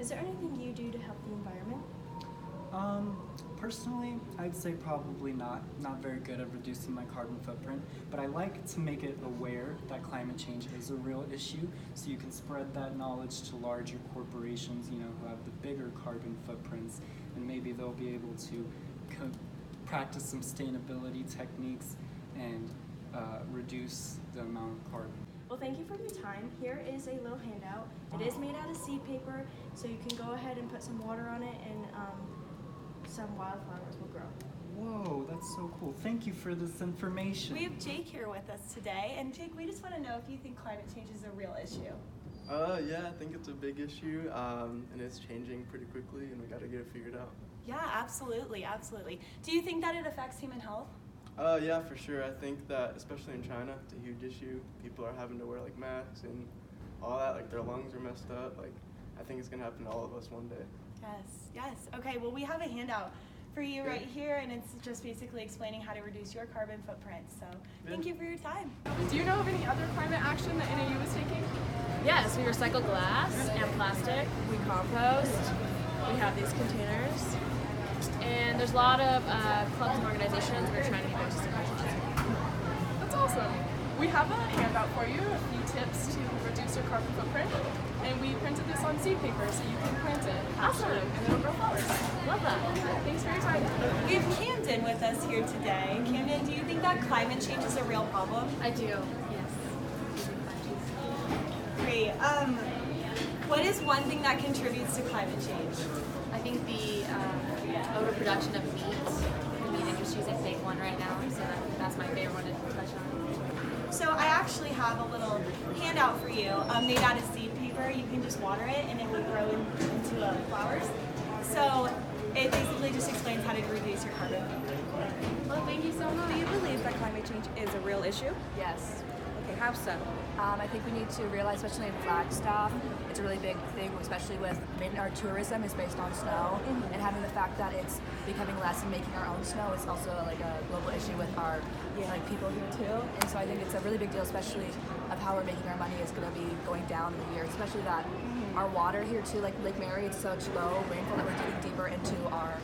Is there anything you do to help the environment? Personally, I'd say probably not. Not very good at reducing my carbon footprint, but I like to make it aware that climate change is a real issue, so you can spread that knowledge to larger corporations, who have the bigger carbon footprints, and maybe they'll be able to practice some sustainability techniques and reduce the amount of carbon. Well, thank you for your time. Here is a little handout. It is made out of seed paper, so you can go ahead and put some water on it and some wildflowers will grow. Whoa, that's so cool. Thank you for this information. We have Jake here with us today, and Jake, we just want to know if you think climate change is a real issue. Yeah, I think it's a big issue, and it's changing pretty quickly, and we got to get it figured out. Yeah, absolutely, absolutely. Do you think that it affects human health? Yeah, for sure. I think that, especially in China, it's a huge issue. People are having to wear like masks and all that. Like their lungs are messed up. Like I think it's gonna happen to all of us one day. Yes. Okay, well, we have a handout for you right here, and it's just basically explaining how to reduce your carbon footprint. So thank you for your time. Do you know of any other climate action that NAU is taking? Yes, we recycle glass and plastic, we compost, we have these containers, and there's a lot of clubs and organizations we're trying to be more sustainable. That's awesome. We have a handout for you, a few tips to reduce your carbon footprint, and we printed this on seed paper so you can plant it. Awesome. And it'll grow flowers. Love that. Thanks for your time. We have Camden with us here today. Camden, do you think that climate change is a real problem? I do, yes. Great. What is one thing that contributes to climate change? I think the overproduction of meat, the meat industry is a big one right now, so that's my favorite one to touch on. So I actually have a little handout for you made out of seed paper. You can just water it and it will grow into flowers. So it basically just explains how to reduce your carbon footprint. Well, thank you so much. Do you believe that climate change is a real issue? Yes. Okay, how so? I think we need to realize, especially in Flagstaff, it's a really big thing, especially with our tourism is based on snow, and having the fact that it's becoming less and making our own snow is also like a global issue with our people here too. And so I think it's a really big deal, especially of how we're making our money is going to be going down in the year, especially that our water here too, like Lake Mary, it's such low rainfall that we're getting deeper into our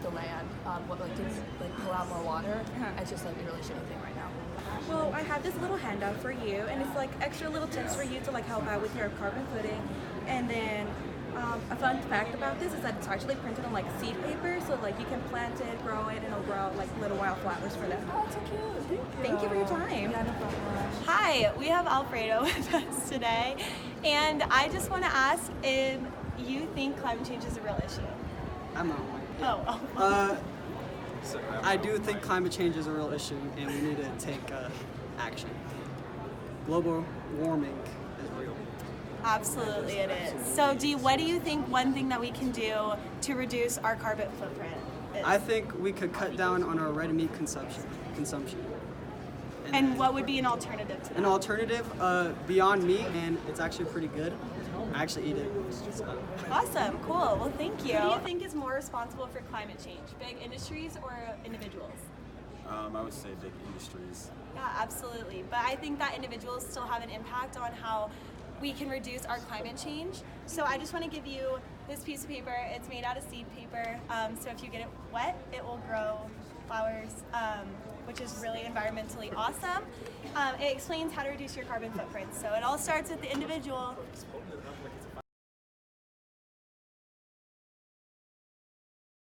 the land, to pull out more water. It's just like a really shitty thing right now. Well, I have this little handout for you, and it's like extra little tips for you to like help out with your carbon footing. And then a fun fact about this is that it's actually printed on like seed paper, so like you can plant it, grow it, and it'll grow out like little wildflowers for them. Oh, that's so cute. Thank you for your time. Yeah, no problem. Hi, we have Alfredo with us today, and I just want to ask if you think climate change is a real issue. I'm not. I do think climate change is a real issue and we need to take action. Global warming is real. Absolutely it is. So what do you think one thing that we can do to reduce our carbon footprint is? I think we could cut down on our red meat consumption. And what would be an alternative to that? An alternative, Beyond Meat, and it's actually pretty good. I actually eat it. So. Awesome, cool, well thank you. Who do you think is more responsible for climate change, big industries or individuals? I would say big industries. Yeah, absolutely, but I think that individuals still have an impact on how we can reduce our climate change. So I just want to give you this piece of paper. It's made out of seed paper, so if you get it wet, it will grow flowers, which is really environmentally awesome. It explains how to reduce your carbon footprint. So it all starts with the individual.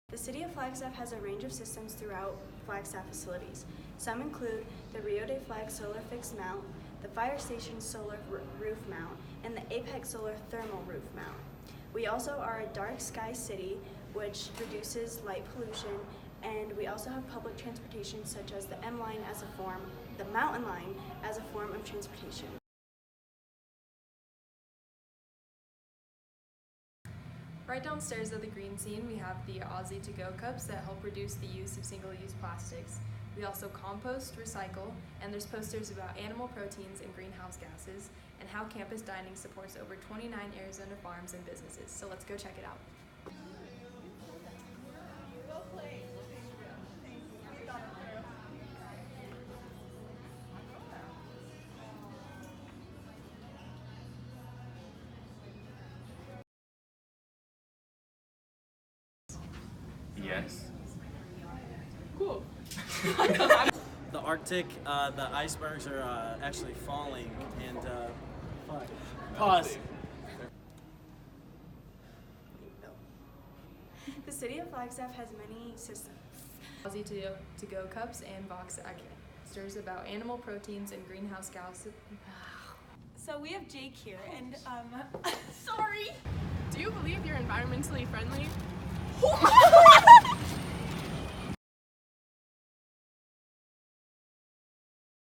The City of Flagstaff has a range of systems throughout Flagstaff facilities. Some include the Rio de Flag Solar Fixed Mount, the Fire Station Solar Roof Mount, and the Apex Solar Thermal Roof Mount. We also are a dark sky city, which reduces light pollution, and we also have public transportation such as the M-Line the Mountain Line as a form of transportation. Right downstairs of the green scene, we have the Aussie To Go cups that help reduce the use of single-use plastics. We also compost, recycle, and there's posters about animal proteins and greenhouse gases, and how campus dining supports over 29 Arizona farms and businesses. So let's go check it out. Cool. The Arctic, the icebergs are actually falling, and pause. The city of Flagstaff has many systems. Aussie to go cups and box casters about animal proteins and greenhouse gases. So we have Jake here, and sorry. Do you believe you're environmentally friendly?